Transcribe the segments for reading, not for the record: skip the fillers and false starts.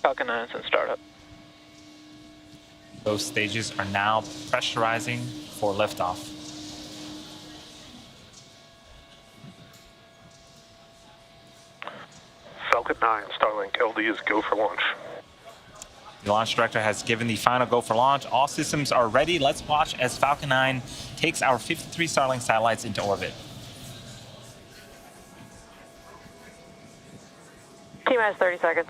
Falcon 9 is in startup. Those stages are now pressurizing for liftoff. Falcon 9, Starlink, LD is go for launch. The launch director has given the final go for launch. All systems are ready. Let's watch as Falcon 9 takes our 53 Starlink satellites into orbit. T-minus 30 seconds.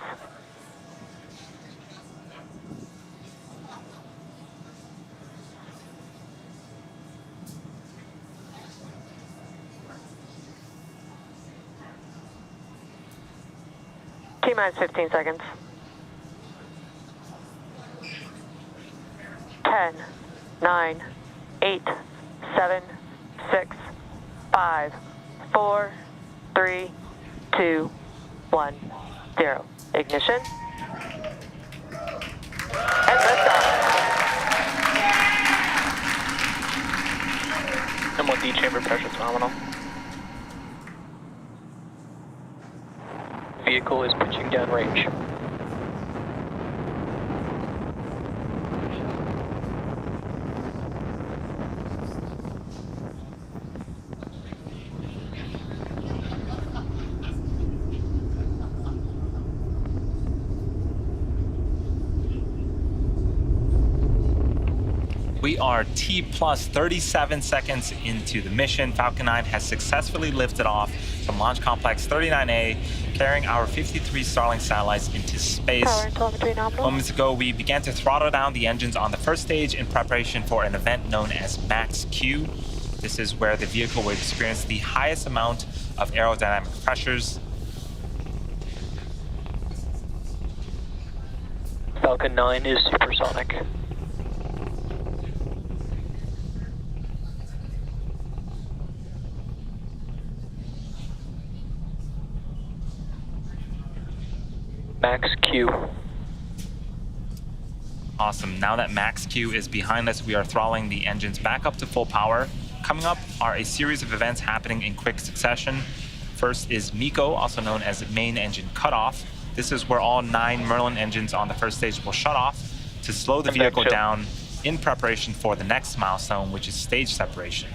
T-minus 15 seconds. 10, 9, 8, 7, 6, 5, 4, 3, 2, 1, 0. Ignition. And liftoff. M1D chamber pressure phenomenal. Vehicle is pitching downrange. We are T plus 37 seconds into the mission. Falcon 9 has successfully lifted off from Launch Complex 39A, carrying our 53 Starlink satellites into space. Power and telemetry nominal. Moments ago, we began to throttle down the engines on the first stage in preparation for an event known as Max Q. This is where the vehicle will experience the highest amount of aerodynamic pressures. Falcon 9 is supersonic. Max Q. Awesome. Now that Max Q is behind us, we are throttling the engines back up to full power. Coming up are a series of events happening in quick succession. First is MECO, also known as main engine cutoff. This is where all 9 Merlin engines on the first stage will shut off to slow the vehicle down in preparation for the next milestone, which is stage separation.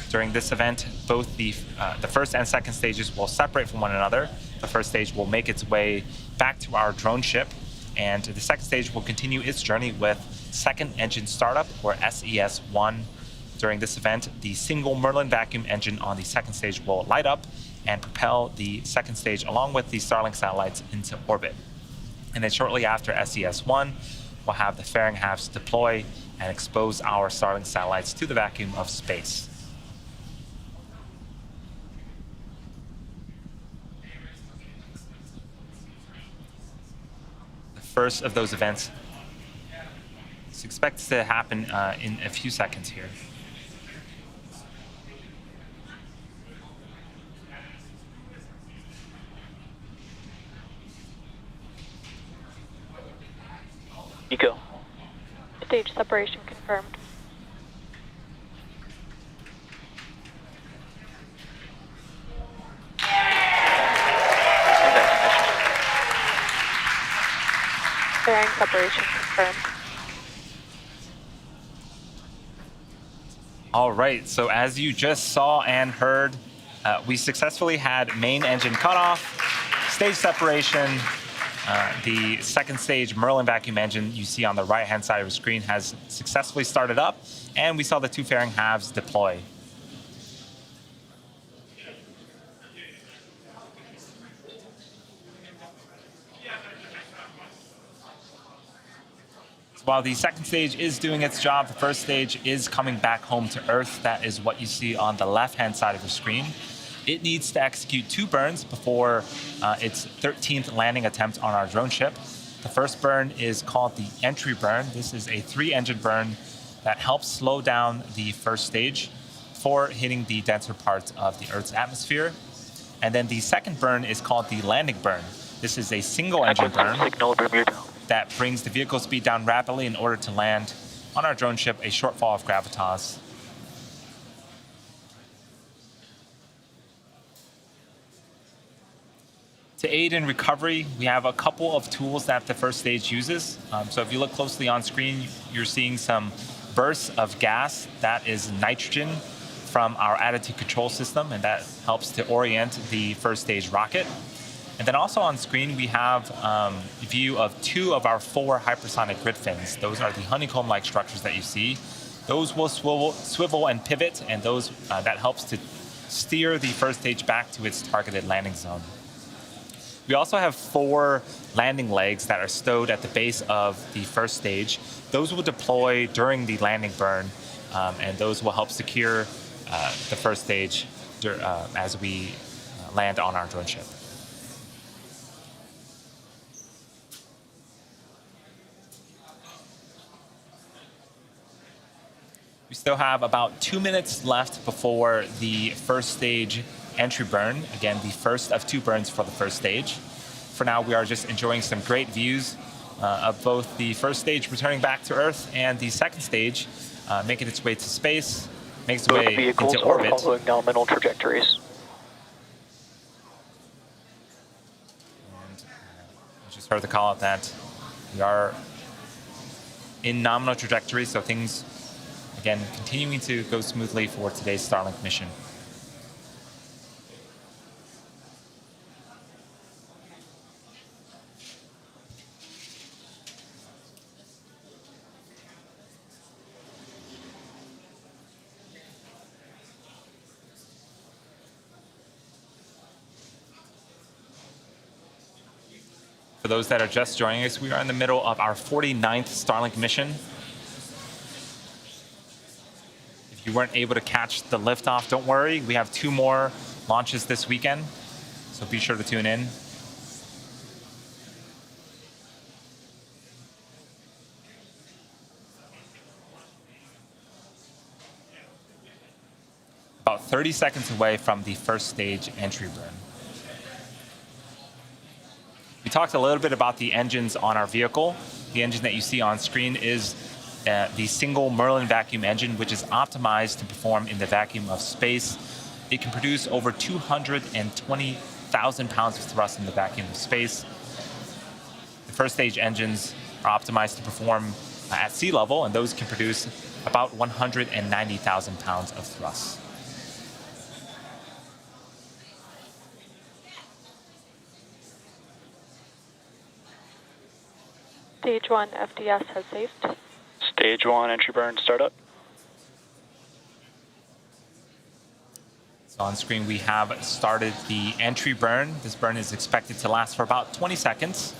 During this event, both the first and second stages will separate from one another. The first stage will make its way back to our drone ship, and the second stage will continue its journey with second engine startup, or SES-1. During this event, the single Merlin vacuum engine on the second stage will light up and propel the second stage along with the Starlink satellites into orbit. And then shortly after SES-1, we'll have the fairing halves deploy and expose our Starlink satellites to the vacuum of space. First of those events is expected to happen in a few seconds here. MECO. Stage separation confirmed. Fairing separation confirmed. All right, so as you just saw and heard, we successfully had main engine cutoff, stage separation. The second stage Merlin vacuum engine you see on the right-hand side of the screen has successfully started up, and we saw the 2 fairing halves deploy. While the second stage is doing its job, the first stage is coming back home to Earth. That is what you see on the left-hand side of the screen. It needs to execute 2 burns before its 13th landing attempt on our drone ship. The first burn is called the entry burn. This is a 3-engine burn that helps slow down the first stage before hitting the denser parts of the Earth's atmosphere. And then the second burn is called the landing burn. This is a single-engine burn that brings the vehicle speed down rapidly in order to land on our drone ship, A Shortfall of Gravitas. To aid in recovery, we have a couple of tools that the first stage uses. So if you look closely on screen, you're seeing some bursts of gas. That is nitrogen from our attitude control system, and that helps to orient the first stage rocket. And then also on screen, we have a view of 2 of our 4 hypersonic grid fins. Those are the honeycomb-like structures that you see. Those will swivel and pivot, and those that helps to steer the first stage back to its targeted landing zone. We also have 4 landing legs that are stowed at the base of the first stage. Those will deploy during the landing burn, and those will help secure the first stage as we land on our drone ship. We still have about 2 minutes left before the first stage entry burn. Again, the first of 2 burns for the first stage. For now, we are just enjoying some great views of both the first stage returning back to Earth and the second stage making its way to space, makes its way Vehicles into are orbit. following nominal trajectories. And I just heard the call out that we are in nominal trajectory, so things, again, continuing to go smoothly for today's Starlink mission. For those that are just joining us, we are in the middle of our 49th Starlink mission. If you weren't able to catch the liftoff, don't worry. We have 2 more launches this weekend, so be sure to tune in. About 30 seconds away from the first stage entry burn. We talked a little bit about the engines on our vehicle. The engine that you see on screen is the single Merlin vacuum engine, which is optimized to perform in the vacuum of space. It can produce over 220,000 pounds of thrust in the vacuum of space. The first stage engines are optimized to perform at sea level, and those can produce about 190,000 pounds of thrust. Stage 1 FDS has saved. Stage 1 entry burn startup. So on screen, we have started the entry burn. This burn is expected to last for about 20 seconds.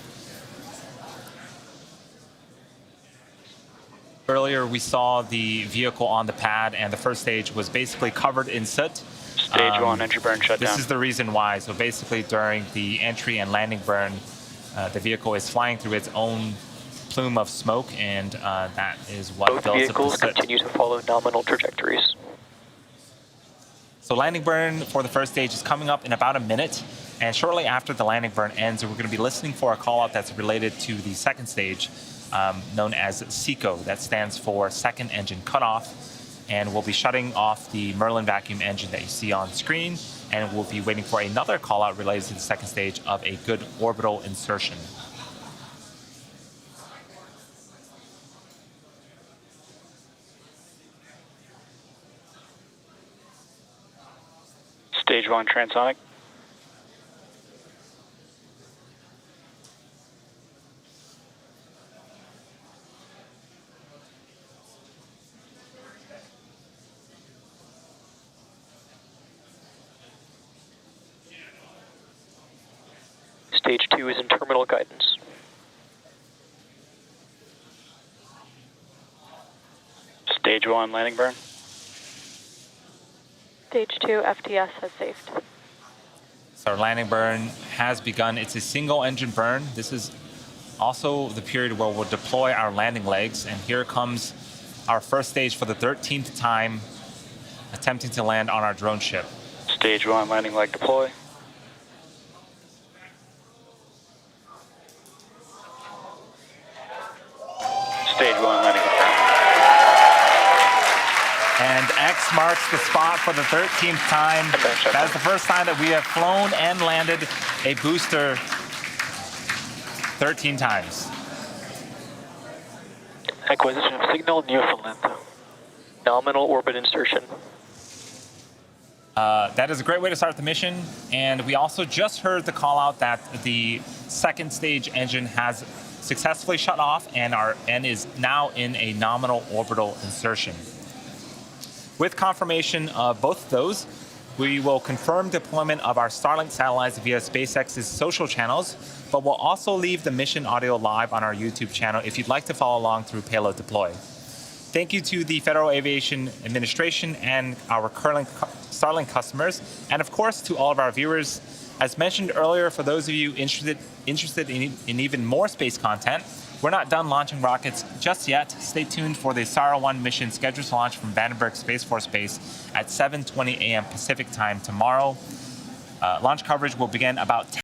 Earlier, we saw the vehicle on the pad, and the first stage was basically covered in soot. Stage 1 entry burn shut down. This is the reason why. So basically, during the entry and landing burn, the vehicle is flying through its own plume of smoke, and that is what Both builds up the vehicles soot. continue to follow nominal trajectories. So landing burn for the first stage is coming up in about a minute, and shortly after the landing burn ends, we're going to be listening for a call out that's related to the second stage, known as SECO. That stands for Second Engine Cutoff, and we'll be shutting off the Merlin vacuum engine that you see on screen, and we'll be waiting for another call out related to the second stage of a good orbital insertion. Stage 1 transonic. Stage 2 is in terminal guidance. Stage 1 landing burn. Stage 2 FDS has saved. So our landing burn has begun. It's a single engine burn. This is also the period where we'll deploy our landing legs. And here comes our first stage for the 13th time, attempting to land on our drone ship. Stage 1 landing leg deploy. Stage 1 landing confirmed. And X marks the spot for the 13th time. That is the first time that we have flown and landed a booster 13 times. Acquisition of signal, Newfoundland. Nominal orbit insertion. That is a great way to start the mission. And we also just heard the call out that the second stage engine has successfully shut off and is now in a nominal orbital insertion. With confirmation of both of those, we will confirm deployment of our Starlink satellites via SpaceX's social channels, but we'll also leave the mission audio live on our YouTube channel if you'd like to follow along through payload deploy. Thank you to the Federal Aviation Administration and our current Starlink customers, and of course to all of our viewers. As mentioned earlier, for those of you interested in even more space content, we're not done launching rockets just yet. Stay tuned for the SARA 1 mission scheduled to launch from Vandenberg Space Force Base at 7:20 a.m. Pacific time tomorrow. Launch coverage will begin about